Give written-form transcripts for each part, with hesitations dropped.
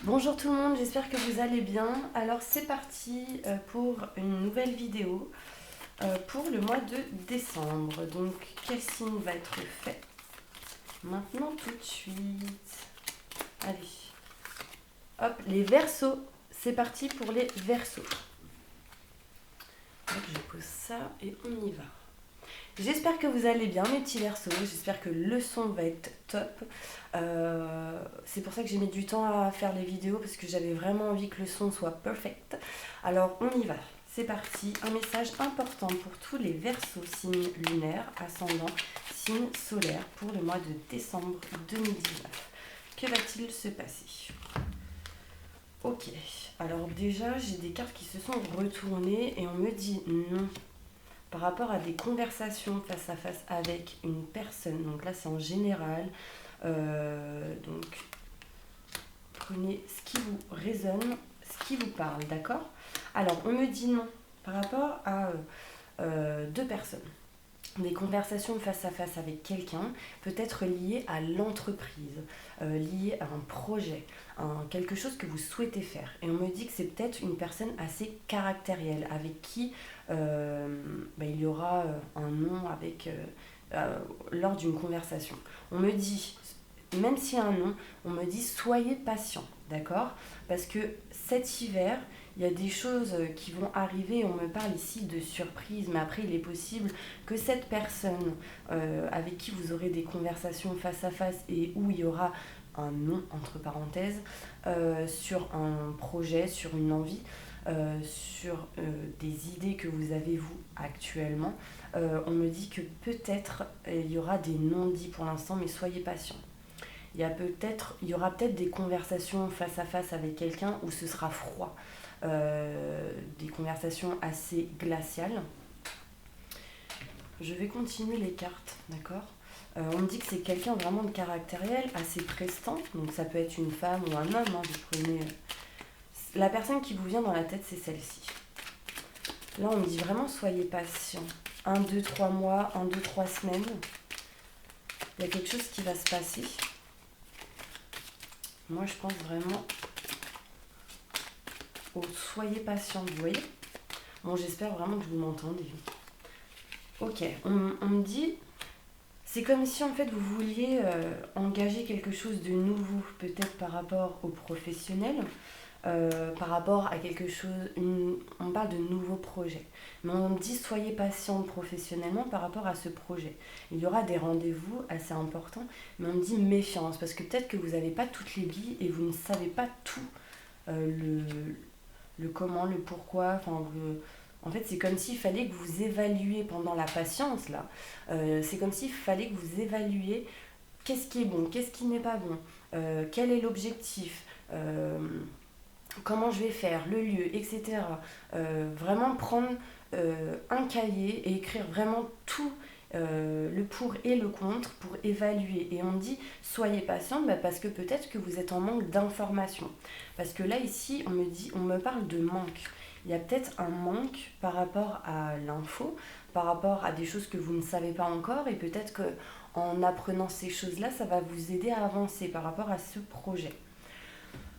Bonjour tout le monde, j'espère que vous allez bien. Alors c'est parti pour une nouvelle vidéo pour le mois de décembre. Donc quel signe va être fait maintenant tout de suite? Allez, hop, les Verseaux. C'est parti pour les Verseaux. Donc je pose ça et on y va. J'espère que vous allez bien mes petits Verseaux, j'espère que le son va être top. C'est pour ça que j'ai mis du temps à faire les vidéos parce que j'avais vraiment envie que le son soit perfect. Alors on y va, c'est parti. Un message important pour tous les Verseaux, signes lunaires, ascendant, signes solaires pour le mois de décembre 2019. Que va-t-il se passer? Ok, alors déjà j'ai des cartes qui se sont retournées et on me dit non par rapport à des conversations face à face avec une personne. Donc là, c'est en général. Donc, prenez ce qui vous résonne, ce qui vous parle, d'accord? Alors, on me dit non par rapport à deux personnes. Des conversations face à face avec quelqu'un peut être liées à l'entreprise, liées à un projet, à quelque chose que vous souhaitez faire. Et on me dit que c'est peut-être une personne assez caractérielle avec qui il y aura un nom lors d'une conversation. On me dit, même s'il y a un nom, on me dit soyez patient, d'accord? Parce que cet hiver, il y a des choses qui vont arriver. On me parle ici de surprise, mais après, il est possible que cette personne avec qui vous aurez des conversations face à face et où il y aura un nom, entre parenthèses, sur un projet, sur une envie, sur des idées que vous avez vous actuellement, on me dit que peut-être il y aura des non-dits pour l'instant, mais soyez patient. Il y aura peut-être des conversations face à face avec quelqu'un où ce sera froid, des conversations assez glaciales. Je vais continuer les cartes, d'accord? On me dit que c'est quelqu'un vraiment de caractériel, assez prestant, donc ça peut être une femme ou un homme, hein, vous prenez... La personne qui vous vient dans la tête, c'est celle-ci. Là, on me dit vraiment soyez patient. 1, 2, 3 mois, 1, 2, 3 semaines. Il y a quelque chose qui va se passer. Moi, je pense vraiment au soyez patient, vous voyez? Bon, j'espère vraiment que vous m'entendez. Ok, on me dit, c'est comme si en fait vous vouliez engager quelque chose de nouveau, peut-être par rapport au professionnel, par rapport à quelque chose, on parle de nouveaux projets. Mais on me dit soyez patient professionnellement par rapport à ce projet. Il y aura des rendez-vous assez importants, mais on me dit méfiance, parce que peut-être que vous n'avez pas toutes les billes et vous ne savez pas tout, euh, le comment, le pourquoi, en fait, c'est comme s'il fallait que vous évaluiez pendant la patience, là. C'est comme s'il fallait que vous évaluiez qu'est-ce qui est bon, qu'est-ce qui n'est pas bon, quel est l'objectif, comment je vais faire, le lieu, etc. Vraiment prendre un cahier et écrire vraiment tout le pour et le contre pour évaluer. Et on dit soyez patient parce que peut-être que vous êtes en manque d'informations. Parce que là ici on me parle de manque. Il y a peut-être un manque par rapport à l'info, par rapport à des choses que vous ne savez pas encore et peut-être que en apprenant ces choses-là, ça va vous aider à avancer par rapport à ce projet.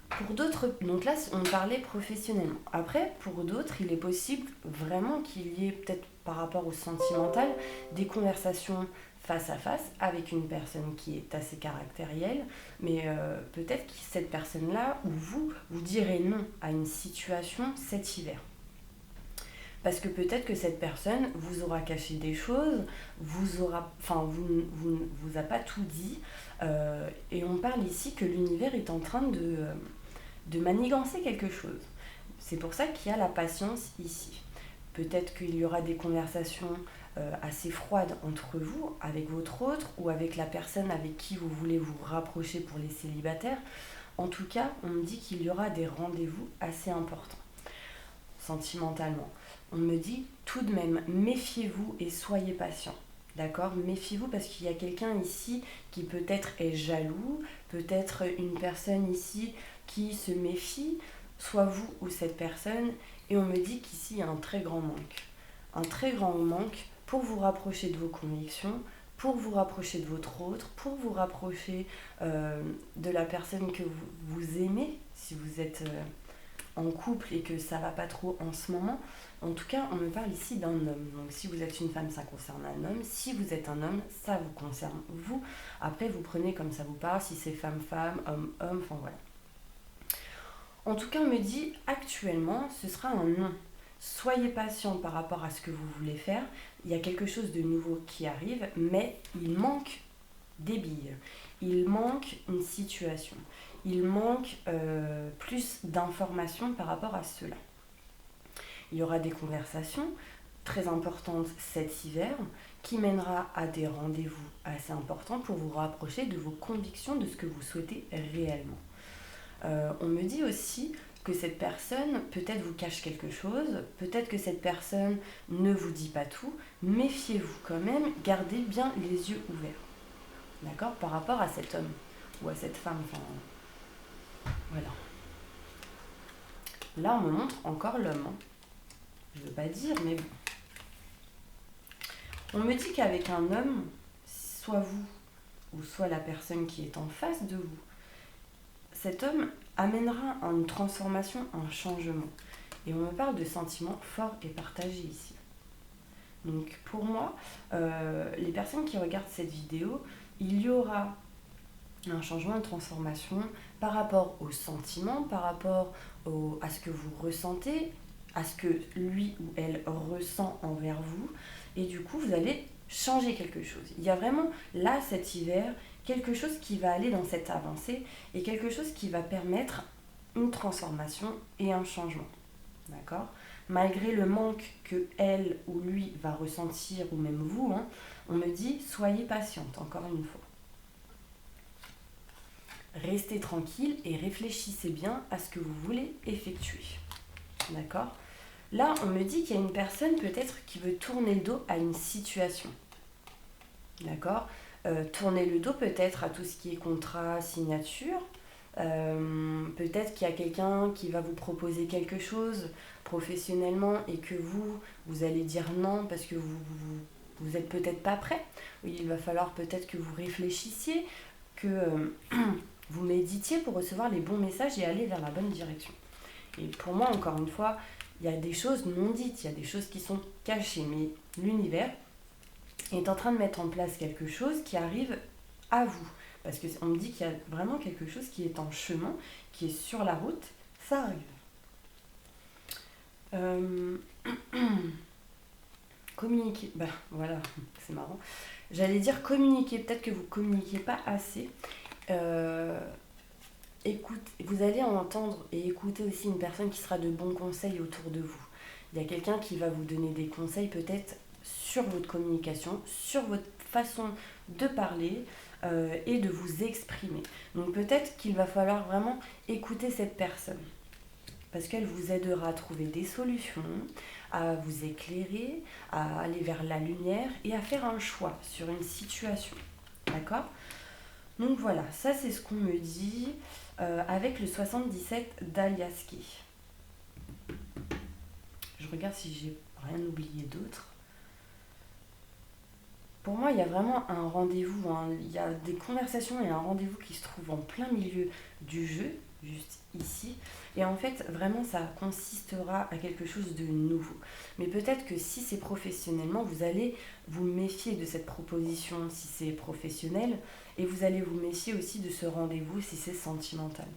Pour d'autres, donc là on parlait professionnellement. Après, pour d'autres, il est possible vraiment qu'il y ait peut-être par rapport au sentimental des conversations face à face avec une personne qui est assez caractérielle, mais peut-être que cette personne-là ou vous direz non à une situation cet hiver. Parce que peut-être que cette personne vous aura caché des choses, vous a pas tout dit, et on parle ici que l'univers est en train de manigancer quelque chose. C'est pour ça qu'il y a la patience ici. Peut-être qu'il y aura des conversations assez froides entre vous, avec votre autre, ou avec la personne avec qui vous voulez vous rapprocher pour les célibataires. En tout cas, on me dit qu'il y aura des rendez-vous assez importants, sentimentalement. On me dit tout de même, méfiez-vous et soyez patient. D'accord? Méfiez-vous parce qu'il y a quelqu'un ici qui peut-être est jaloux, peut-être une personne ici qui se méfie, soit vous ou cette personne, et on me dit qu'ici il y a un très grand manque. Un très grand manque pour vous rapprocher de vos convictions, pour vous rapprocher de votre autre, pour vous rapprocher de la personne que vous aimez, si vous êtes en couple et que ça va pas trop en ce moment. En tout cas, on me parle ici d'un homme. Donc si vous êtes une femme, ça concerne un homme. Si vous êtes un homme, ça vous concerne vous. Après, vous prenez comme ça vous parle, si c'est femme-femme, homme-homme, enfin voilà. En tout cas, on me dit actuellement, ce sera un non. Soyez patient par rapport à ce que vous voulez faire. Il y a quelque chose de nouveau qui arrive, mais il manque des billes. Il manque une situation. Il manque plus d'informations par rapport à cela. Il y aura des conversations très importantes cet hiver qui mènera à des rendez-vous assez importants pour vous rapprocher de vos convictions, de ce que vous souhaitez réellement. On me dit aussi que cette personne peut-être vous cache quelque chose, peut-être que cette personne ne vous dit pas tout, méfiez-vous quand même, gardez bien les yeux ouverts, d'accord, par rapport à cet homme ou à cette femme, enfin, voilà. Là, on me montre encore l'homme, hein. Je ne veux pas dire, mais bon. On me dit qu'avec un homme, soit vous ou soit la personne qui est en face de vous, cet homme amènera une transformation, un changement. Et on me parle de sentiments forts et partagés ici. Donc pour moi, les personnes qui regardent cette vidéo, il y aura un changement, une transformation par rapport aux sentiments, par rapport à ce que vous ressentez, à ce que lui ou elle ressent envers vous. Et du coup, vous allez changer quelque chose. Il y a vraiment, là, cet hiver, quelque chose qui va aller dans cette avancée et quelque chose qui va permettre une transformation et un changement. D'accord ? Malgré le manque que elle ou lui va ressentir, ou même vous, hein, on me dit, soyez patiente, encore une fois. Restez tranquille et réfléchissez bien à ce que vous voulez effectuer. D'accord ? Là, on me dit qu'il y a une personne peut-être qui veut tourner le dos à une situation. D'accord ? Tourner le dos peut-être à tout ce qui est contrat, signature. Peut-être qu'il y a quelqu'un qui va vous proposer quelque chose professionnellement et que vous allez dire non parce que vous êtes peut-être pas prêt. Il va falloir peut-être que vous réfléchissiez, que vous méditiez pour recevoir les bons messages et aller vers la bonne direction. Et pour moi, encore une fois, il y a des choses non dites, il y a des choses qui sont cachées, mais l'univers est en train de mettre en place quelque chose qui arrive à vous. Parce qu'on me dit qu'il y a vraiment quelque chose qui est en chemin, qui est sur la route, ça arrive. Communiquer, bah voilà, c'est marrant. J'allais dire communiquer, peut-être que vous ne communiquez pas assez. Vous allez entendre et écouter aussi une personne qui sera de bons conseils autour de vous. Il y a quelqu'un qui va vous donner des conseils peut-être sur votre communication, sur votre façon de parler et de vous exprimer. Donc peut-être qu'il va falloir vraiment écouter cette personne parce qu'elle vous aidera à trouver des solutions, à vous éclairer, à aller vers la lumière et à faire un choix sur une situation. D'accord ? Donc voilà, ça c'est ce qu'on me dit avec le 77 d'Aliaski. Je regarde si j'ai rien oublié d'autre. Pour moi, il y a vraiment un rendez-vous, hein. Il y a des conversations et un rendez-vous qui se trouve en plein milieu du jeu, juste ici. Et en fait, vraiment, ça consistera à quelque chose de nouveau. Mais peut-être que si c'est professionnellement, vous allez vous méfier de cette proposition si c'est professionnel. Et vous allez vous méfier aussi de ce rendez-vous si c'est sentimental.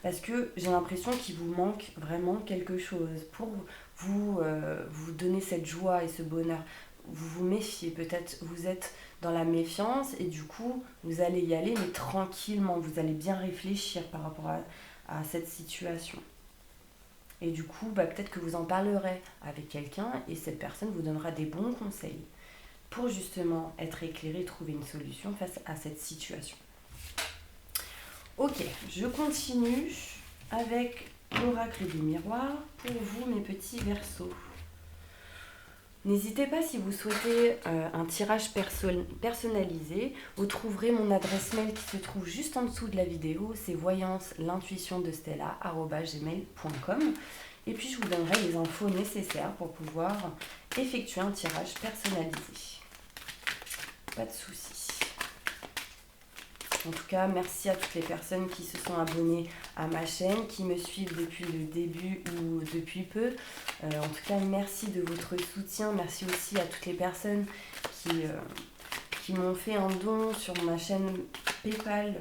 Parce que j'ai l'impression qu'il vous manque vraiment quelque chose pour vous donner cette joie et ce bonheur. Vous vous méfiez, peut-être vous êtes dans la méfiance et du coup vous allez y aller mais tranquillement, vous allez bien réfléchir par rapport à cette situation. Et du coup, peut-être que vous en parlerez avec quelqu'un et cette personne vous donnera des bons conseils pour justement être éclairé et trouver une solution face à cette situation. Ok, je continue avec l'oracle des miroirs pour vous, mes petits Verseaux. N'hésitez pas si vous souhaitez un tirage personnalisé. Vous trouverez mon adresse mail qui se trouve juste en dessous de la vidéo. C'est voyance l'intuition de Stella @gmail.com. Et puis je vous donnerai les infos nécessaires pour pouvoir effectuer un tirage personnalisé. Pas de soucis. En tout cas, merci à toutes les personnes qui se sont abonnées à ma chaîne, qui me suivent depuis le début ou depuis peu. En tout cas, merci de votre soutien. Merci aussi à toutes les personnes qui m'ont fait un don sur ma chaîne PayPal,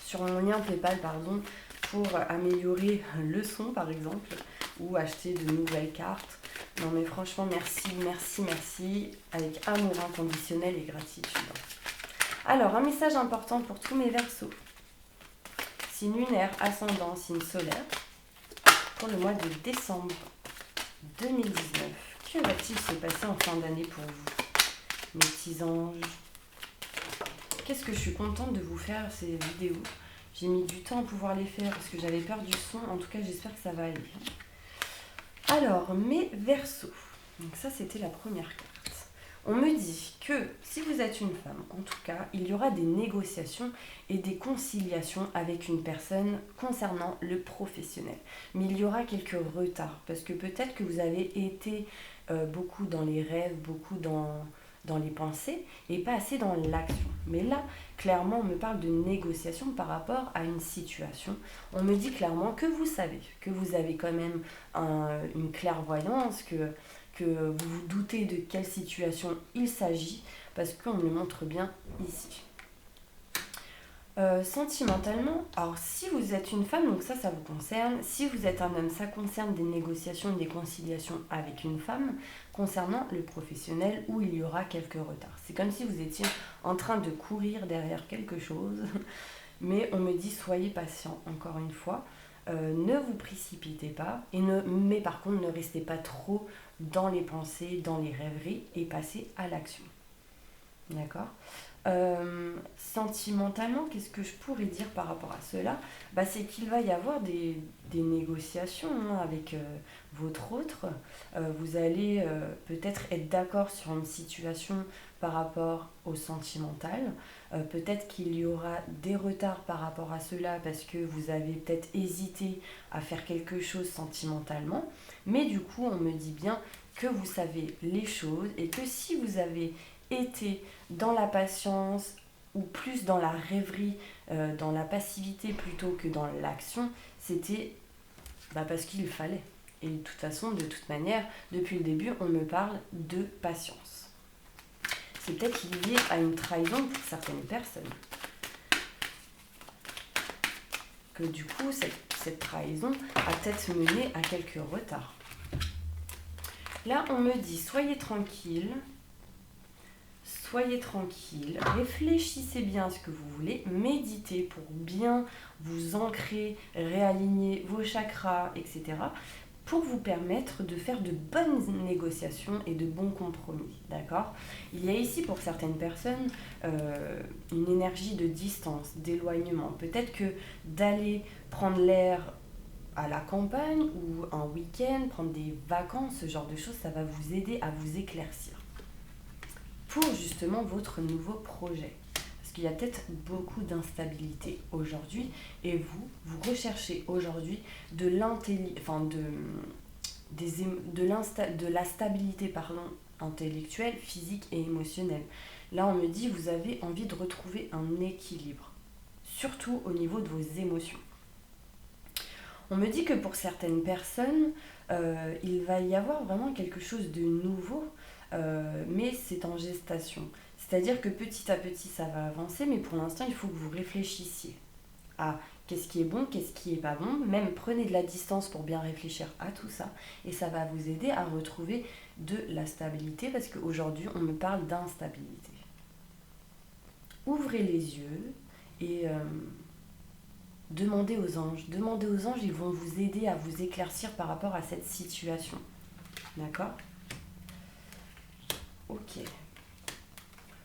sur mon lien PayPal, pardon, pour améliorer le son, par exemple, ou acheter de nouvelles cartes. Non mais franchement, merci, merci, merci, avec amour inconditionnel et gratitude. Alors, un message important pour tous mes Verseaux. Signe lunaire, ascendant, signe solaire, pour le mois de décembre 2019. Que va-t-il se passer en fin d'année pour vous, mes petits anges? Qu'est-ce que je suis contente de vous faire ces vidéos. J'ai mis du temps à pouvoir les faire parce que j'avais peur du son. En tout cas, j'espère que ça va aller. Alors, mes Verseaux. Donc ça, c'était la première carte. On me dit que si vous êtes une femme, en tout cas, il y aura des négociations et des conciliations avec une personne concernant le professionnel. Mais il y aura quelques retards parce que peut-être que vous avez été beaucoup dans les rêves, beaucoup dans les pensées et pas assez dans l'action. Mais là, clairement, on me parle de négociation par rapport à une situation. On me dit clairement que vous savez, que vous avez quand même une clairvoyance, que vous vous doutez de quelle situation il s'agit, parce qu'on me le montre bien ici. Sentimentalement, alors si vous êtes une femme, donc ça vous concerne. Si vous êtes un homme, ça concerne des négociations, des conciliations avec une femme concernant le professionnel où il y aura quelques retards. C'est comme si vous étiez en train de courir derrière quelque chose, mais on me dit soyez patient encore une fois. Ne vous précipitez pas, mais par contre ne restez pas trop dans les pensées, dans les rêveries et passez à l'action. D'accord ? Sentimentalement, qu'est-ce que je pourrais dire par rapport à cela ? C'est qu'il va y avoir des négociations avec votre autre. Vous allez peut-être être d'accord sur une situation par rapport au sentimental. Peut-être qu'il y aura des retards par rapport à cela parce que vous avez peut-être hésité à faire quelque chose sentimentalement. Mais du coup, on me dit bien que vous savez les choses et que si vous avez été dans la patience ou plus dans la rêverie, dans la passivité plutôt que dans l'action, c'était parce qu'il fallait. Et de toute façon, de toute manière, depuis le début, on me parle de patience. C'est peut-être lié à une trahison pour certaines personnes. Que du coup, cette trahison a peut-être mené à quelques retards. Là, on me dit, soyez tranquille, réfléchissez bien à ce que vous voulez, méditez pour bien vous ancrer, réaligner vos chakras, etc., pour vous permettre de faire de bonnes négociations et de bons compromis, d'accord ? Il y a ici pour certaines personnes une énergie de distance, d'éloignement. Peut-être que d'aller prendre l'air à la campagne ou un week-end, prendre des vacances, ce genre de choses, ça va vous aider à vous éclaircir pour justement votre nouveau projet. Parce qu'il y a peut-être beaucoup d'instabilité aujourd'hui et vous recherchez aujourd'hui de la stabilité intellectuelle, physique et émotionnelle. Là, on me dit vous avez envie de retrouver un équilibre, surtout au niveau de vos émotions. On me dit que pour certaines personnes, il va y avoir vraiment quelque chose de nouveau, mais c'est en gestation. C'est-à-dire que petit à petit, ça va avancer, mais pour l'instant, il faut que vous réfléchissiez à qu'est-ce qui est bon, qu'est-ce qui est pas bon. Même prenez de la distance pour bien réfléchir à tout ça, et ça va vous aider à retrouver de la stabilité, parce qu'aujourd'hui, on me parle d'instabilité. Ouvrez les yeux et demandez aux anges, ils vont vous aider à vous éclaircir par rapport à cette situation. D'accord ? Ok.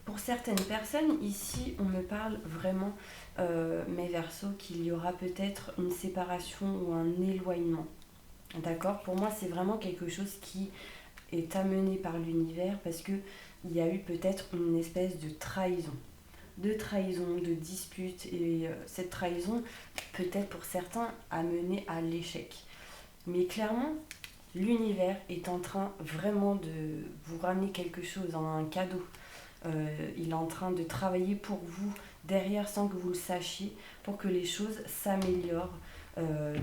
Pour certaines personnes, ici, on me parle vraiment, mes Verseaux, qu'il y aura peut-être une séparation ou un éloignement. D'accord ? Pour moi, c'est vraiment quelque chose qui est amené par l'univers parce qu'il y a eu peut-être une espèce de trahison, de dispute. Et cette trahison, peut-être pour certains, a mené à l'échec. Mais clairement, l'univers est en train vraiment de vous ramener quelque chose, un cadeau. Il est en train de travailler pour vous derrière sans que vous le sachiez, pour que les choses s'améliorent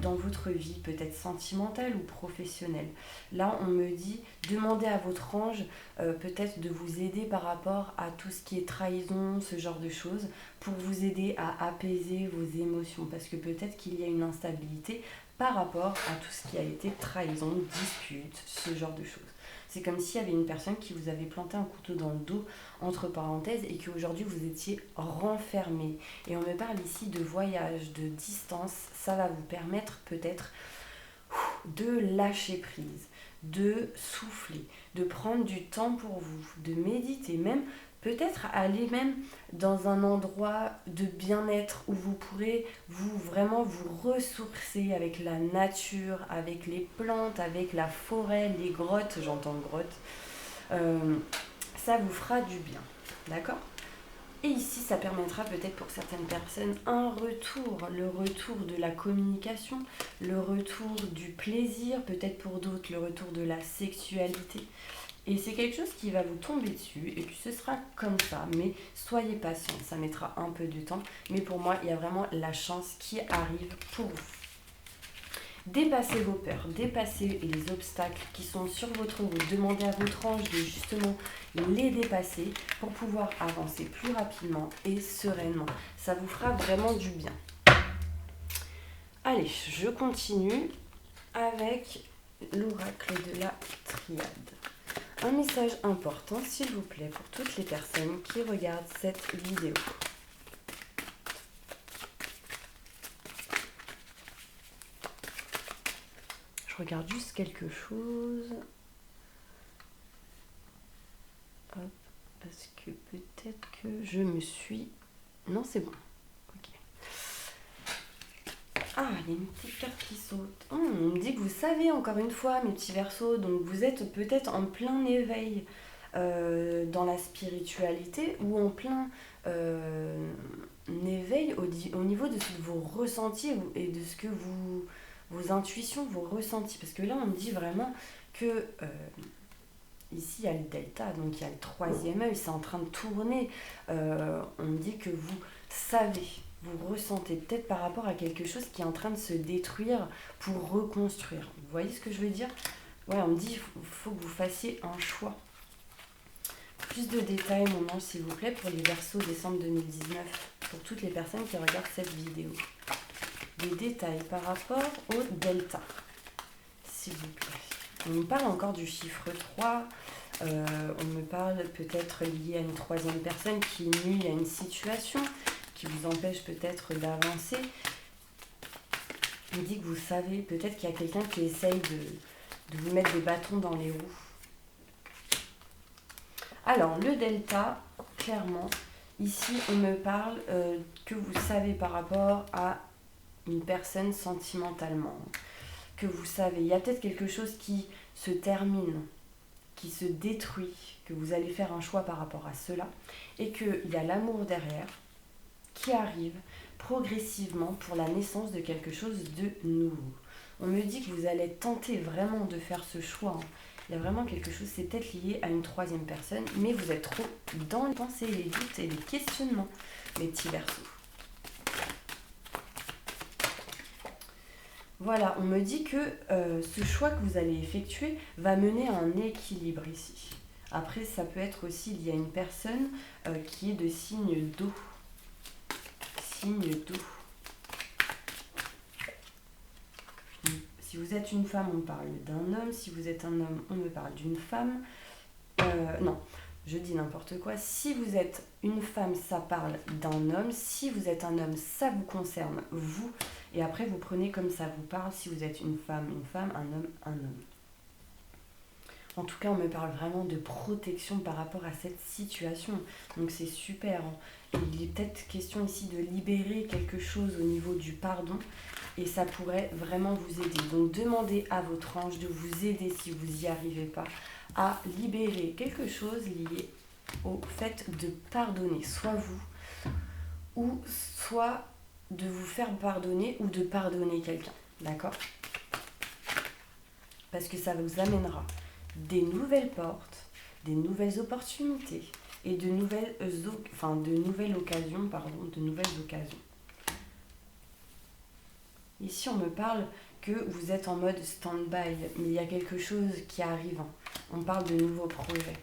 dans votre vie, peut-être sentimentale ou professionnelle. Là, on me dit, demandez à votre ange peut-être de vous aider par rapport à tout ce qui est trahison, ce genre de choses, pour vous aider à apaiser vos émotions, parce que peut-être qu'il y a une instabilité par rapport à tout ce qui a été trahison, dispute, ce genre de choses. C'est comme s'il y avait une personne qui vous avait planté un couteau dans le dos, entre parenthèses, et qu'aujourd'hui vous étiez renfermé. Et on me parle ici de voyage, de distance. Ça va vous permettre peut-être de lâcher prise, de souffler, de prendre du temps pour vous, de méditer, même peut-être aller même dans un endroit de bien-être où vous pourrez vraiment vous ressourcer avec la nature, avec les plantes, avec la forêt, les grottes, j'entends grottes. Ça vous fera du bien, d'accord ? Et ici, ça permettra peut-être pour certaines personnes un retour, le retour de la communication, le retour du plaisir, peut-être pour d'autres le retour de la sexualité. Et c'est quelque chose qui va vous tomber dessus, et puis ce sera comme ça, mais soyez patient, ça mettra un peu de temps, mais pour moi, il y a vraiment la chance qui arrive pour vous. Dépassez vos peurs, dépassez les obstacles qui sont sur votre route. Demandez à votre ange de justement les dépasser pour pouvoir avancer plus rapidement et sereinement. Ça vous fera vraiment du bien. Allez, je continue avec l'oracle de la triade. Un message important, s'il vous plaît, pour toutes les personnes qui regardent cette vidéo. Je regarde juste quelque chose. Hop, parce que peut-être que je me suis... Non, c'est bon. Ok. Ah, il y a une petite carte qui saute. On me dit que vous savez, encore une fois, mes petits Verseaux, donc vous êtes peut-être en plein éveil dans la spiritualité ou en plein éveil au niveau de ce que vous ressentiez et de ce que vos intuitions, vos ressentis. Parce que là, on me dit vraiment que ici, il y a le delta, donc il y a le troisième œil, c'est en train de tourner. On me dit que vous savez, vous ressentez peut-être par rapport à quelque chose qui est en train de se détruire pour reconstruire. Vous voyez ce que je veux dire ? Ouais, on me dit qu'il faut que vous fassiez un choix. Plus de détails, mon ange, s'il vous plaît, pour les Verseaux décembre 2019, pour toutes les personnes qui regardent cette vidéo. Des détails par rapport au delta, s'il vous plaît. On me parle encore du chiffre 3, on me parle peut-être lié à une troisième personne qui nuit à une situation, qui vous empêche peut-être d'avancer. On me dit que vous savez, peut-être qu'il y a quelqu'un qui essaye de vous mettre des bâtons dans les roues. Alors, le delta, clairement, ici, on me parle que vous savez par rapport à une personne sentimentalement, que vous savez. Il y a peut-être quelque chose qui se termine, qui se détruit, que vous allez faire un choix par rapport à cela, et qu'il y a l'amour derrière qui arrive progressivement pour la naissance de quelque chose de nouveau. On me dit que vous allez tenter vraiment de faire ce choix. Il y a vraiment quelque chose, c'est peut-être lié à une troisième personne, mais vous êtes trop dans les pensées, les doutes et les questionnements, les petits Verseaux. Voilà, on me dit que ce choix que vous allez effectuer va mener à un équilibre ici. Après, ça peut être aussi lié à une personne qui est de signe d'eau. Signe d'eau. Si vous êtes une femme, on parle d'un homme. Si vous êtes un homme, on me parle d'une femme. Non, je dis n'importe quoi. Si vous êtes une femme, ça parle d'un homme. Si vous êtes un homme, ça vous concerne, vous. Et après, vous prenez comme ça vous parle. Si vous êtes une femme, un homme, un homme. En tout cas, on me parle vraiment de protection par rapport à cette situation. Donc c'est super. Il est peut-être question ici de libérer quelque chose au niveau du pardon. Et ça pourrait vraiment vous aider. Donc demandez à votre ange de vous aider si vous n'y arrivez pas à libérer quelque chose lié au fait de pardonner, soit vous, ou soit de vous faire pardonner ou de pardonner quelqu'un. D'accord ? parce que ça vous amènera des nouvelles portes, des nouvelles opportunités et de nouvelles occasions, de nouvelles occasions. Ici, on me parle que vous êtes en mode stand-by, mais il y a quelque chose qui arrive. On parle de nouveaux projets.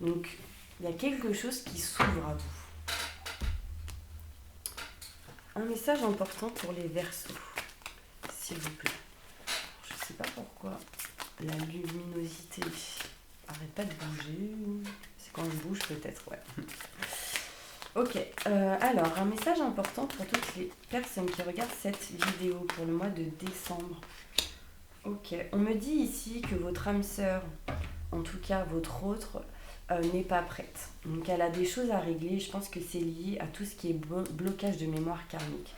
Donc, il y a quelque chose qui s'ouvre à vous. Un message important pour les Verseaux, s'il vous plaît. Je ne sais pas pourquoi la luminosité arrête pas de bouger. C'est quand je bouge peut-être, ouais. Ok, alors un message important pour toutes les personnes qui regardent cette vidéo pour le mois de décembre. Ok, on me dit ici que votre âme sœur, en tout cas votre autre, n'est pas prête. Donc elle a des choses à régler, je pense que c'est lié à tout ce qui est blocage de mémoire karmique.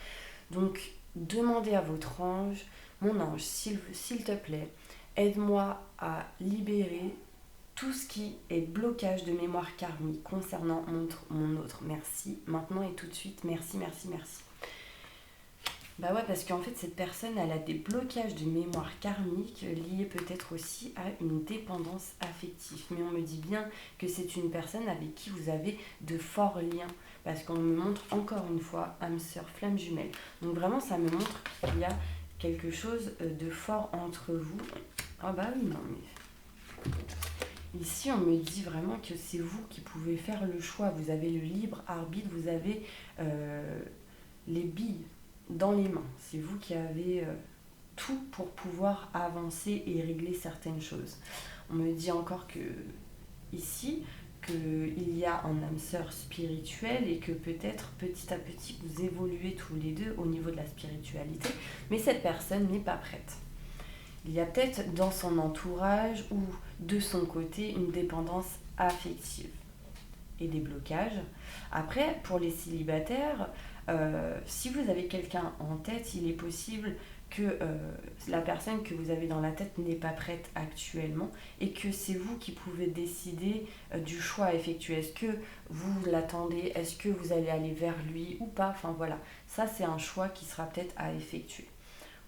Donc demandez à votre ange, mon ange, s'il te plaît, aide-moi à libérer tout ce qui est blocage de mémoire karmique concernant mon autre. Merci. Maintenant et tout de suite. Merci, merci, merci. Bah ouais, parce qu'en fait, cette personne, elle a des blocages de mémoire karmique liés peut-être aussi à une dépendance affective. Mais on me dit bien que c'est une personne avec qui vous avez de forts liens. Parce qu'on me montre encore une fois âme sœur, flamme jumelle. Donc vraiment, ça me montre qu'il y a quelque chose de fort entre vous. Ah bah oui, non mais... Ici, on me dit vraiment que c'est vous qui pouvez faire le choix. Vous avez le libre arbitre, vous avez les billes dans les mains. C'est vous qui avez tout pour pouvoir avancer et régler certaines choses. On me dit encore que ici, qu'il y a un âme sœur spirituel et que peut-être petit à petit vous évoluez tous les deux au niveau de la spiritualité, mais cette personne n'est pas prête. Il y a peut-être dans son entourage ou de son côté une dépendance affective et des blocages. Après, pour les célibataires, si vous avez quelqu'un en tête, il est possible que la personne que vous avez dans la tête n'est pas prête actuellement et que c'est vous qui pouvez décider du choix à effectuer. Est-ce que vous l'attendez? Est-ce que vous allez aller vers lui ou pas? Enfin voilà, ça c'est un choix qui sera peut-être à effectuer.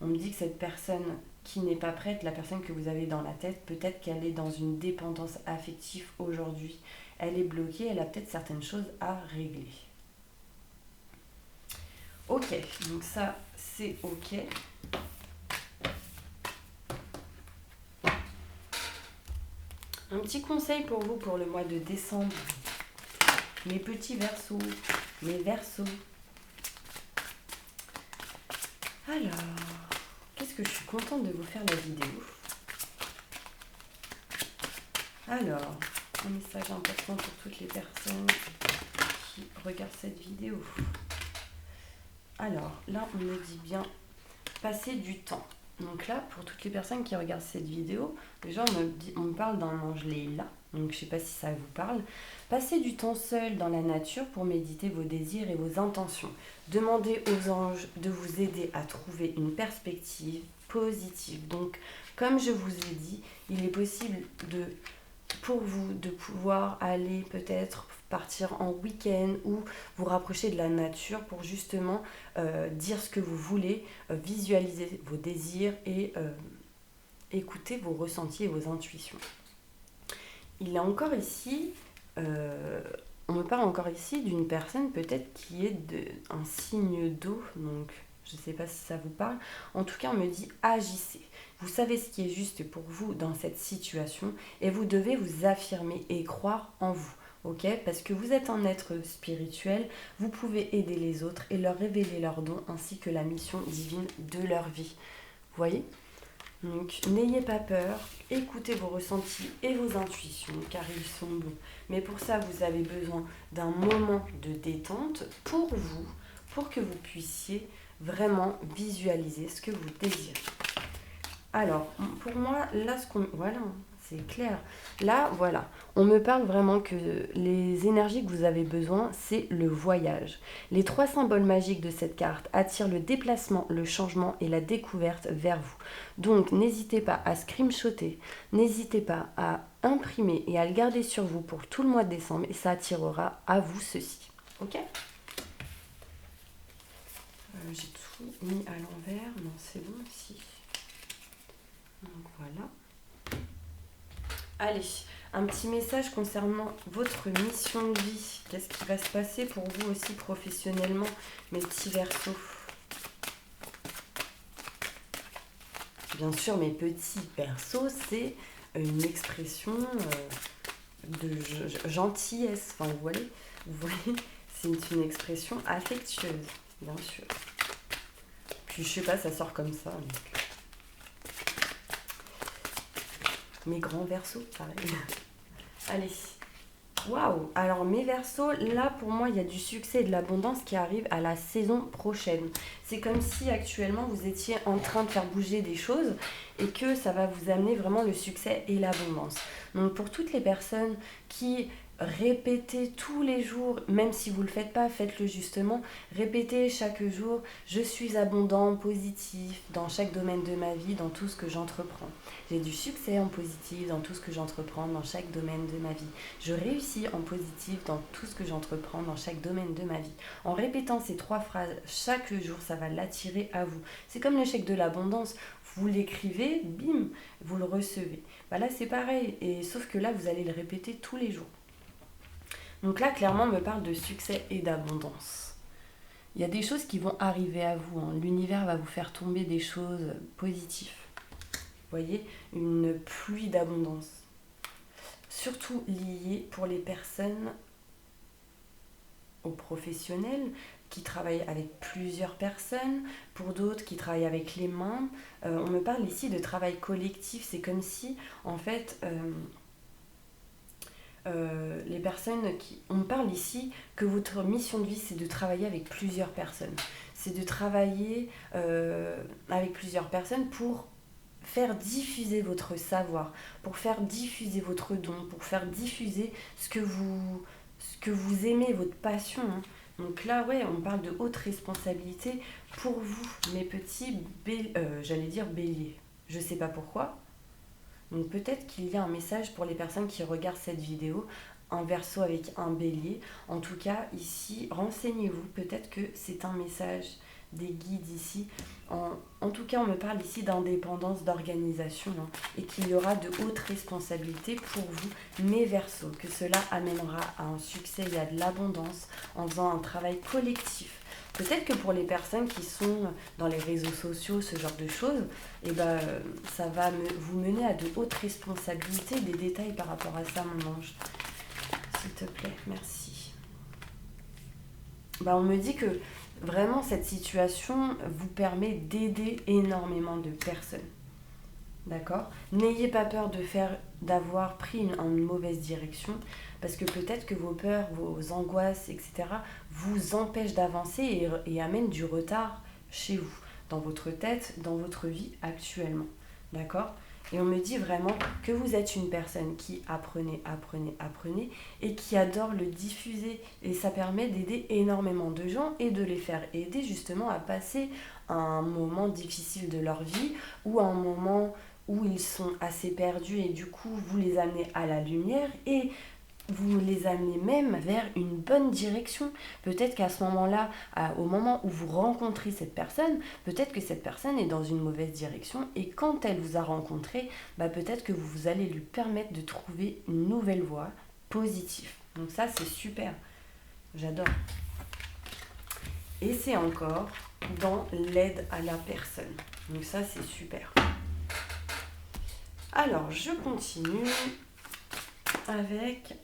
On me dit que cette personne qui n'est pas prête, la personne que vous avez dans la tête, peut-être qu'elle est dans une dépendance affective aujourd'hui. Elle est bloquée, elle a peut-être certaines choses à régler. Ok, donc ça c'est ok. Un petit conseil pour vous pour le mois de décembre. Mes petits Verseaux, mes Verseaux. Alors, qu'est-ce que je suis contente de vous faire la vidéo. Alors, un message important pour toutes les personnes qui regardent cette vidéo. Alors, là, on me dit bien passer du temps. Donc là, pour toutes les personnes qui regardent cette vidéo, déjà, on me parle d'un ange Léla. Donc, je ne sais pas si ça vous parle. Passez du temps seul dans la nature pour méditer vos désirs et vos intentions. Demandez aux anges de vous aider à trouver une perspective positive. Donc, comme je vous ai dit, il est possible pour vous de pouvoir aller peut-être partir en week-end ou vous rapprocher de la nature pour justement dire ce que vous voulez, visualiser vos désirs et écouter vos ressentis et vos intuitions. Il est encore ici, on me parle encore ici d'une personne peut-être qui est un signe d'eau, donc je ne sais pas si ça vous parle. En tout cas, on me dit agissez. Vous savez ce qui est juste pour vous dans cette situation et vous devez vous affirmer et croire en vous. Ok, parce que vous êtes un être spirituel, vous pouvez aider les autres et leur révéler leurs dons ainsi que la mission divine de leur vie. Vous voyez ? Donc n'ayez pas peur, écoutez vos ressentis et vos intuitions car ils sont bons. Mais pour ça, vous avez besoin d'un moment de détente pour vous, pour que vous puissiez vraiment visualiser ce que vous désirez. Alors, pour moi, là, voilà, c'est clair. Là, voilà, on me parle vraiment que les énergies que vous avez besoin, c'est le voyage. Les 3 symboles magiques de cette carte attirent le déplacement, le changement et la découverte vers vous. Donc, n'hésitez pas à screenshotter, n'hésitez pas à imprimer et à le garder sur vous pour tout le mois de décembre et ça attirera à vous ceci. Ok ? J'ai tout mis à l'envers. Non, c'est bon aussi. Donc voilà. Allez, un petit message concernant votre mission de vie. Qu'est-ce qui va se passer pour vous aussi professionnellement, mes petits Verseaux? Bien sûr, mes petits Verseaux, c'est une expression de gentillesse. Enfin, vous voyez, c'est une expression affectueuse, bien sûr. Puis je sais pas, ça sort comme ça. Donc. Mes grands Verseaux, pareil. Allez. Waouh! Alors mes Verseaux, là pour moi il y a du succès et de l'abondance qui arrive à la saison prochaine. C'est comme si actuellement vous étiez en train de faire bouger des choses et que ça va vous amener vraiment le succès et l'abondance. Donc pour toutes les personnes qui répétez tous les jours, même si vous ne le faites pas, faites-le justement, répétez chaque jour, je suis abondant, positif dans chaque domaine de ma vie, dans tout ce que j'entreprends. J'ai du succès en positif dans tout ce que j'entreprends, dans chaque domaine de ma vie. Je réussis en positif dans tout ce que j'entreprends, dans chaque domaine de ma vie. En répétant ces 3 phrases chaque jour, ça va l'attirer à vous. C'est comme le chèque de l'abondance. Vous l'écrivez, bim, vous le recevez. Bah là, c'est pareil, et sauf que là, vous allez le répéter tous les jours. Donc là, clairement, on me parle de succès et d'abondance. Il y a des choses qui vont arriver à vous. Hein. L'univers va vous faire tomber des choses positives. Vous voyez, une pluie d'abondance. Surtout liée pour les personnes aux professionnels qui travaillent avec plusieurs personnes, pour d'autres qui travaillent avec les mains. On me parle ici de travail collectif. C'est comme si, en fait... les personnes qui... On parle ici que votre mission de vie, c'est de travailler avec plusieurs personnes. C'est de travailler avec plusieurs personnes pour faire diffuser votre savoir, pour faire diffuser votre don, pour faire diffuser ce que vous aimez, votre passion. Hein. Donc là, ouais, on parle de haute responsabilité pour vous, mes petits, j'allais dire béliers. Je sais pas pourquoi. Donc peut-être qu'il y a un message pour les personnes qui regardent cette vidéo, un Verseau avec un bélier. En tout cas, ici, renseignez-vous. Peut-être que c'est un message des guides ici. En tout cas, on me parle ici d'indépendance, d'organisation, hein, et qu'il y aura de hautes responsabilités pour vous, mes Verseaux, que cela amènera à un succès et à de l'abondance en faisant un travail collectif. Peut-être que pour les personnes qui sont dans les réseaux sociaux, ce genre de choses, eh ben, ça va vous mener à de hautes responsabilités. Des détails par rapport à ça, mon ange. S'il te plaît, merci. On me dit que vraiment cette situation vous permet d'aider énormément de personnes. D'accord? N'ayez pas peur d'avoir pris une mauvaise direction, parce que peut-être que vos peurs, vos angoisses, etc. vous empêchent d'avancer et amènent du retard chez vous, dans votre tête, dans votre vie actuellement. D'accord? Et on me dit vraiment que vous êtes une personne qui apprenez et qui adore le diffuser. Et ça permet d'aider énormément de gens et de les faire aider justement à passer un moment difficile de leur vie ou un moment où ils sont assez perdus et du coup vous les amenez à la lumière et vous les amenez même vers une bonne direction. Peut-être qu'à ce moment-là, au moment où vous rencontrez cette personne, peut-être que cette personne est dans une mauvaise direction et quand elle vous a rencontré, peut-être que vous allez lui permettre de trouver une nouvelle voie positive. Donc ça, c'est super. J'adore. Et c'est encore dans l'aide à la personne. Donc ça, c'est super. Alors, je continue avec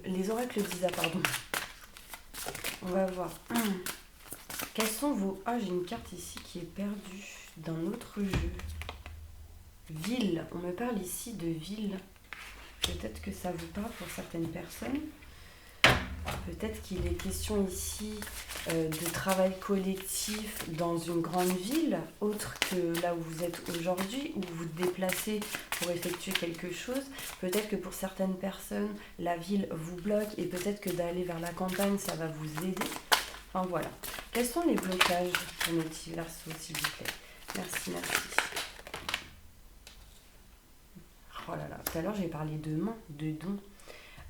les oracles d'Isa, pardon. On va voir. Quels sont vos... Ah, j'ai une carte ici qui est perdue d'un autre jeu. Ville. On me parle ici de ville. Peut-être que ça vous parle pour certaines personnes. Peut-être qu'il est question ici de travail collectif dans une grande ville, autre que là où vous êtes aujourd'hui, où vous vous déplacez pour effectuer quelque chose. Peut-être que pour certaines personnes, la ville vous bloque et peut-être que d'aller vers la campagne, ça va vous aider. Enfin voilà. Quels sont les blocages pour mes petits Verseaux, s'il vous plaît? Merci. Oh là là, tout à l'heure j'ai parlé de main, de don.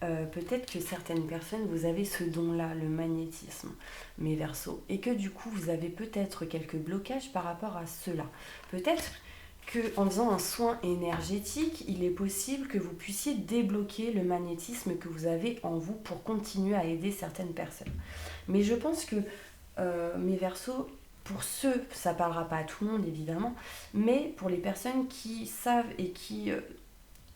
Peut-être que certaines personnes, vous avez ce don-là, le magnétisme, mes Verseaux, et que du coup, vous avez peut-être quelques blocages par rapport à cela. Peut-être qu'en faisant un soin énergétique, il est possible que vous puissiez débloquer le magnétisme que vous avez en vous pour continuer à aider certaines personnes. Mais je pense que mes Verseaux, pour ceux, ça ne parlera pas à tout le monde évidemment, mais pour les personnes qui savent et qui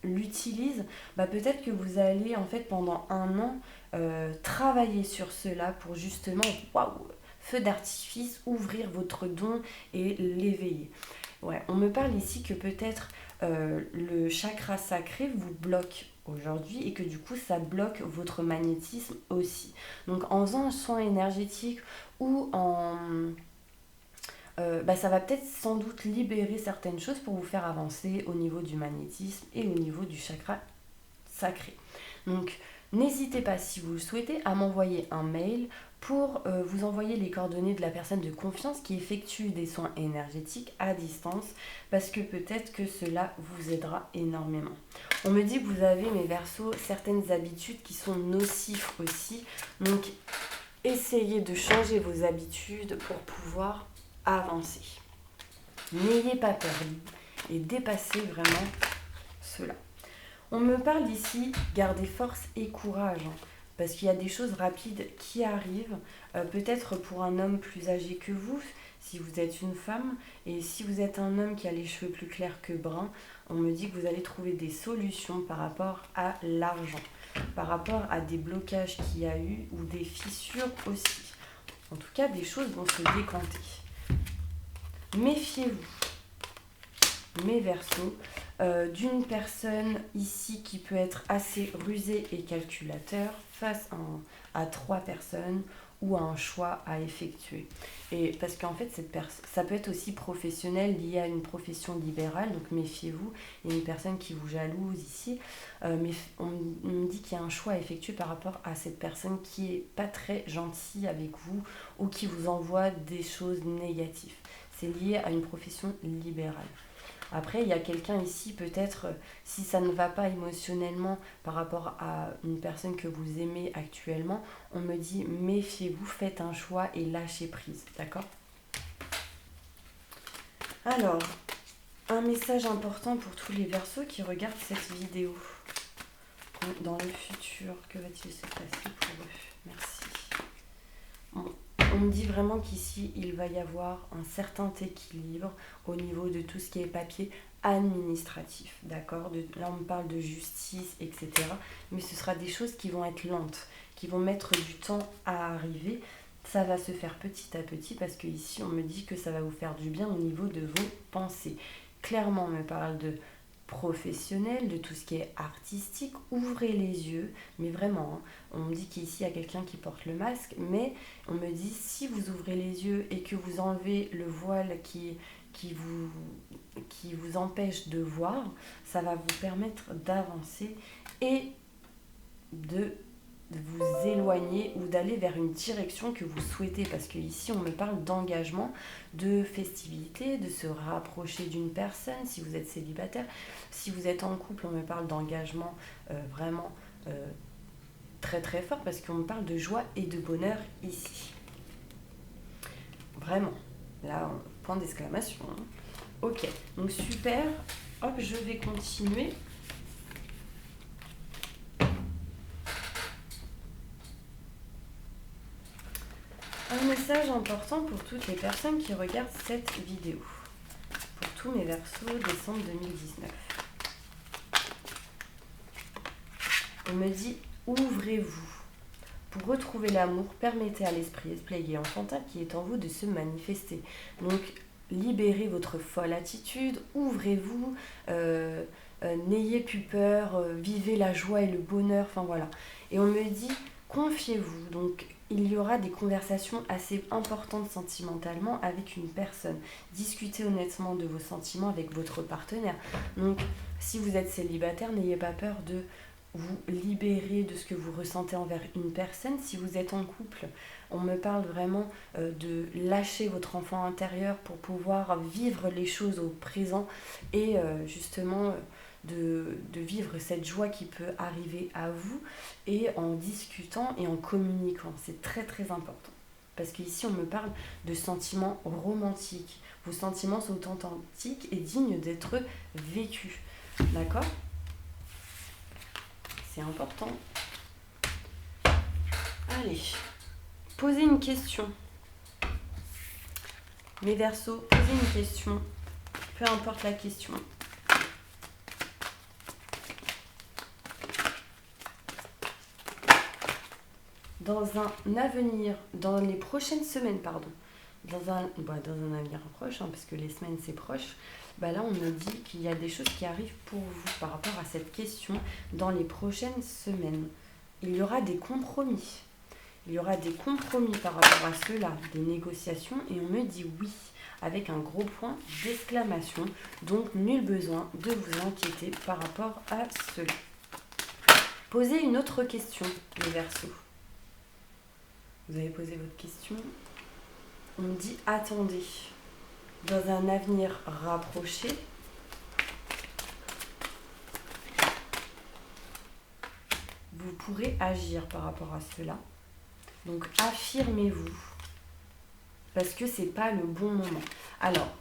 l'utilisent, peut-être que vous allez en fait pendant un an travailler sur cela pour justement, waouh, feu d'artifice, ouvrir votre don et l'éveiller. Ouais, on me parle ici que peut-être le chakra sacré vous bloque aujourd'hui et que du coup ça bloque votre magnétisme aussi. Donc en faisant un soin énergétique ou ça va peut-être sans doute libérer certaines choses pour vous faire avancer au niveau du magnétisme et au niveau du chakra sacré. Donc n'hésitez pas, si vous le souhaitez, à m'envoyer un mail pour vous envoyer les coordonnées de la personne de confiance qui effectue des soins énergétiques à distance, parce que peut-être que cela vous aidera énormément. On me dit que vous avez, mes Verseaux, certaines habitudes qui sont nocives aussi, donc essayez de changer vos habitudes pour pouvoir avancer. N'ayez pas peur et dépassez vraiment cela. On me parle ici, gardez force et courage, parce qu'il y a des choses rapides qui arrivent, peut-être pour un homme plus âgé que vous, si vous êtes une femme, et si vous êtes un homme qui a les cheveux plus clairs que bruns, on me dit que vous allez trouver des solutions par rapport à l'argent, par rapport à des blocages qu'il y a eu, ou des fissures aussi. En tout cas, des choses vont se décanter. Méfiez-vous, mes Verseaux, d'une personne ici qui peut être assez rusée et calculateur face à 3 personnes ou à un choix à effectuer. Et parce qu'en fait, ça peut être aussi professionnel, lié à une profession libérale, donc méfiez-vous. Il y a une personne qui vous jalouse ici, mais on me dit qu'il y a un choix à effectuer par rapport à cette personne qui est pas très gentille avec vous ou qui vous envoie des choses négatives. C'est lié à une profession libérale. Après, il y a quelqu'un ici, peut-être, si ça ne va pas émotionnellement par rapport à une personne que vous aimez actuellement, on me dit méfiez-vous, faites un choix et lâchez prise, d'accord ? Alors, un message important pour tous les Verseaux qui regardent cette vidéo. Dans le futur, que va-t-il se passer pour eux ? Merci. Bon. On me dit vraiment qu'ici, il va y avoir un certain équilibre au niveau de tout ce qui est papier administratif, d'accord ? Là, on me parle de justice, etc. Mais ce sera des choses qui vont être lentes, qui vont mettre du temps à arriver. Ça va se faire petit à petit parce que ici, on me dit que ça va vous faire du bien au niveau de vos pensées. Clairement, on me parle de professionnel, de tout ce qui est artistique, ouvrez les yeux, mais vraiment, on me dit qu'ici il y a quelqu'un qui porte le masque, mais on me dit si vous ouvrez les yeux et que vous enlevez le voile qui vous empêche de voir, ça va vous permettre d'avancer et de vous éloigner ou d'aller vers une direction que vous souhaitez, parce que ici on me parle d'engagement, de festivité, de se rapprocher d'une personne si vous êtes célibataire. Si vous êtes en couple, on me parle d'engagement vraiment très très fort, parce qu'on me parle de joie et de bonheur ici. Vraiment, là, point d'exclamation. Ok, donc super, hop, je vais continuer. Un message important pour toutes les personnes qui regardent cette vidéo. Pour tous mes Verseaux, décembre 2019. On me dit, ouvrez-vous. Pour retrouver l'amour, permettez à l'esprit esplégué enfantin qui est en vous de se manifester. Donc, libérez votre folle attitude, ouvrez-vous, n'ayez plus peur, vivez la joie et le bonheur, enfin voilà. Et on me dit, confiez-vous. Donc, il y aura des conversations assez importantes sentimentalement avec une personne. Discutez honnêtement de vos sentiments avec votre partenaire. Donc, si vous êtes célibataire, n'ayez pas peur de vous libérer de ce que vous ressentez envers une personne. Si vous êtes en couple, on me parle vraiment de lâcher votre enfant intérieur pour pouvoir vivre les choses au présent et justement de vivre cette joie qui peut arriver à vous, et en discutant et en communiquant. C'est très très important. parce qu'ici on me parle de sentiments romantiques. Vos sentiments sont authentiques et dignes d'être vécus. D'accord ? C'est important. Allez, posez une question. Mes Verseaux, posez une question. Peu importe la question. Dans un avenir, dans les prochaines semaines, pardon, dans un avenir proche, parce que les semaines c'est proche, là on me dit qu'il y a des choses qui arrivent pour vous par rapport à cette question dans les prochaines semaines. Il y aura des compromis. Il y aura des compromis par rapport à cela, des négociations, et on me dit oui, avec un gros point d'exclamation. Donc nul besoin de vous inquiéter par rapport à cela. Posez une autre question, les Verseaux. Vous avez posé votre question. On me dit attendez. Dans un avenir rapproché, vous pourrez agir par rapport à cela. Donc affirmez-vous. Parce que c'est pas le bon moment. Alors,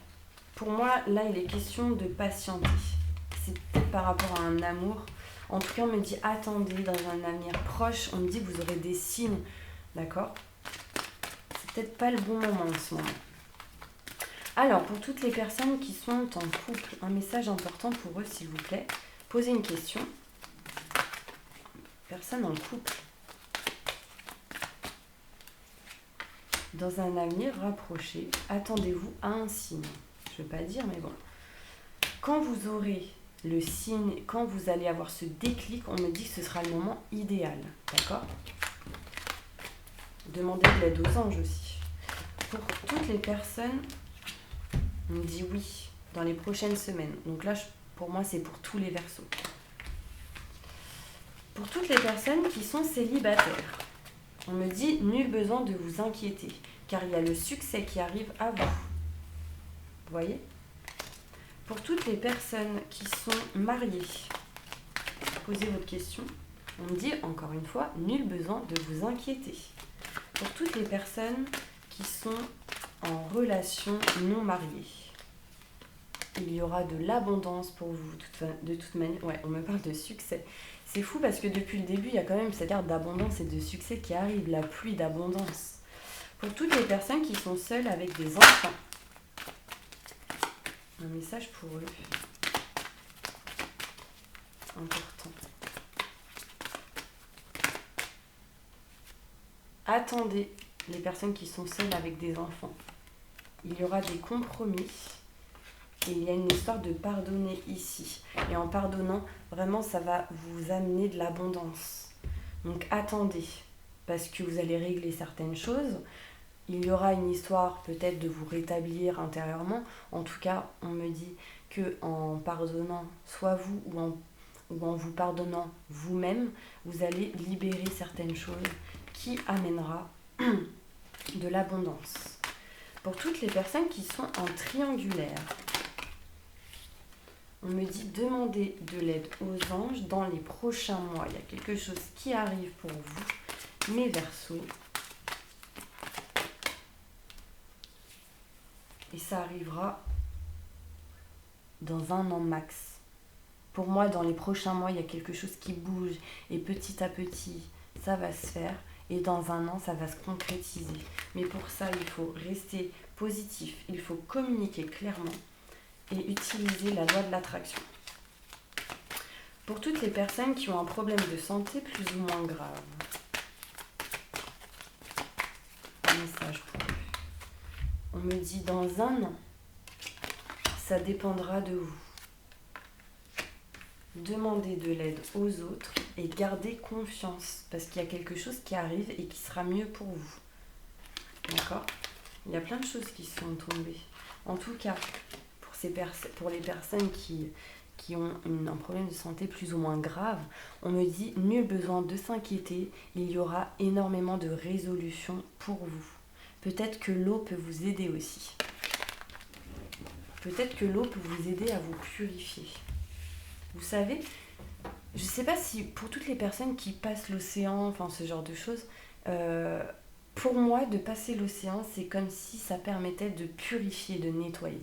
pour moi, là, il est question de patienter. C'est peut-être par rapport à un amour. En tout cas, on me dit attendez, dans un avenir proche, on me dit que vous aurez des signes. D'accord ? C'est peut-être pas le bon moment en ce moment. Alors, pour toutes les personnes qui sont en couple, un message important pour eux, s'il vous plaît. Posez une question. Personne en couple. Dans un avenir rapproché, attendez-vous à un signe. Je ne veux pas dire, mais bon. Quand vous aurez le signe, quand vous allez avoir ce déclic, on me dit que ce sera le moment idéal. D'accord ? Demandez de l'aide aux anges aussi. Pour toutes les personnes, on me dit oui, dans les prochaines semaines. Donc là, pour moi, c'est pour tous les Verseaux. Pour toutes les personnes qui sont célibataires, on me dit nul besoin de vous inquiéter, car il y a le succès qui arrive à vous. Vous voyez ? Pour toutes les personnes qui sont mariées, posez votre question. On me dit encore une fois, nul besoin de vous inquiéter. Pour toutes les personnes qui sont en relation non mariée, il y aura de l'abondance pour vous. De toute manière, ouais, on me parle de succès. C'est fou parce que depuis le début, il y a quand même cette ère d'abondance et de succès qui arrive, la pluie d'abondance. Pour toutes les personnes qui sont seules avec des enfants, un message pour eux. Important. Attendez les personnes qui sont seules avec des enfants. Il y aura des compromis. Et il y a une histoire de pardonner ici. Et en pardonnant, vraiment, ça va vous amener de l'abondance. Donc attendez, parce que vous allez régler certaines choses. Il y aura une histoire peut-être de vous rétablir intérieurement. En tout cas, on me dit qu'en pardonnant soit vous ou en vous pardonnant vous-même, vous allez libérer certaines choses qui amènera de l'abondance. Pour toutes les personnes qui sont en triangulaire, on me dit demander de l'aide aux anges dans les prochains mois. Il y a quelque chose qui arrive pour vous, mes Verseaux. Et ça arrivera dans un an max. Pour moi, dans les prochains mois, il y a quelque chose qui bouge. Et petit à petit, ça va se faire. Et dans un an, ça va se concrétiser. Mais pour ça, il faut rester positif. Il faut communiquer clairement. Et utiliser la loi de l'attraction. Pour toutes les personnes qui ont un problème de santé plus ou moins grave. Un message pour eux. On me dit dans un an, ça dépendra de vous. Demandez de l'aide aux autres et gardez confiance parce qu'il y a quelque chose qui arrive et qui sera mieux pour vous. D'accord ? Il y a plein de choses qui sont tombées. En tout cas, pour les personnes qui ont un problème de santé plus ou moins grave, on me dit nul besoin de s'inquiéter, il y aura énormément de résolutions pour vous. Peut-être que l'eau peut vous aider aussi. Peut-être que l'eau peut vous aider à vous purifier. Vous savez, je ne sais pas si pour toutes les personnes qui passent l'océan, enfin ce genre de choses, pour moi, de passer l'océan, c'est comme si ça permettait de purifier, de nettoyer.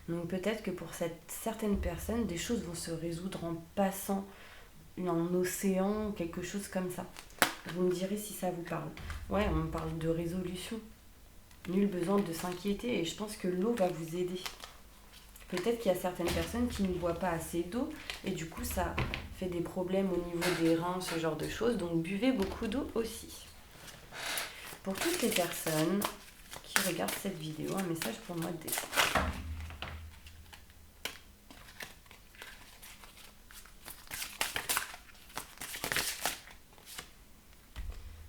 Donc peut-être que pour certaines personnes, des choses vont se résoudre en passant un océan, quelque chose comme ça. Vous me direz si ça vous parle. Ouais, on parle de résolution. Nul besoin de s'inquiéter et je pense que l'eau va vous aider. Peut-être qu'il y a certaines personnes qui ne boivent pas assez d'eau et du coup ça fait des problèmes au niveau des reins, ce genre de choses. Donc buvez beaucoup d'eau aussi. Pour toutes les personnes qui regardent cette vidéo, un message pour le mois de décembre.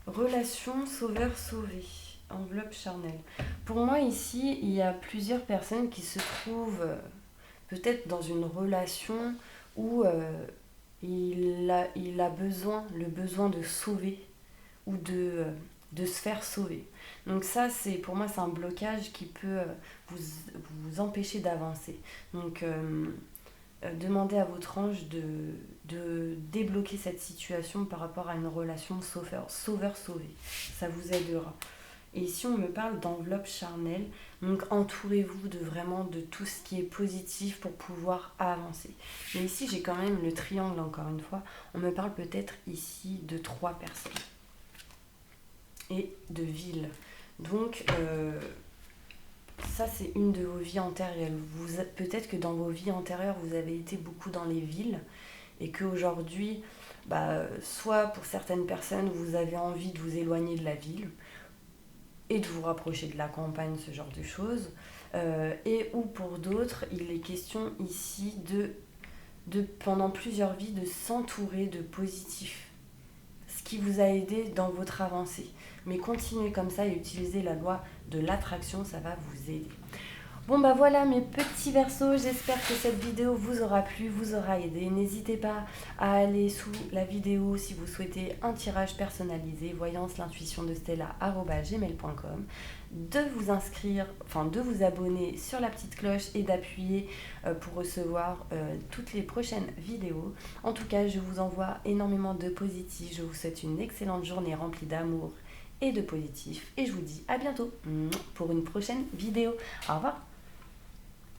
Relation sauveur-sauvé, enveloppe charnelle. Pour moi ici, il y a plusieurs personnes qui se trouvent peut-être dans une relation où il a le besoin de sauver ou de se faire sauver. Donc ça, pour moi, c'est un blocage qui peut vous empêcher d'avancer. Donc demandez à votre ange de débloquer cette situation par rapport à une relation sauveur-sauvé. Ça vous aidera. Et ici, on me parle d'enveloppe charnelle. Donc, entourez-vous de tout ce qui est positif pour pouvoir avancer. Mais ici, j'ai quand même le triangle, encore une fois. On me parle peut-être ici de 3 personnes. Et de villes. Donc, ça, c'est une de vos vies antérieures. Peut-être que dans vos vies antérieures, vous avez été beaucoup dans les villes. Et qu'aujourd'hui, soit pour certaines personnes, vous avez envie de vous éloigner de la ville et de vous rapprocher de la campagne, ce genre de choses. Et ou pour d'autres, il est question ici pendant plusieurs vies, de s'entourer de positifs. Ce qui vous a aidé dans votre avancée. Mais continuez comme ça et utilisez la loi de l'attraction, ça va vous aider. Bon voilà mes petits Verseaux, j'espère que cette vidéo vous aura plu, vous aura aidé. N'hésitez pas à aller sous la vidéo si vous souhaitez un tirage personnalisé, voyance l'intuition de Stella@gmail.com, de vous inscrire, de vous abonner sur la petite cloche et d'appuyer pour recevoir toutes les prochaines vidéos. En tout cas, je vous envoie énormément de positif, je vous souhaite une excellente journée remplie d'amour et de positif et je vous dis à bientôt pour une prochaine vidéo. Au revoir.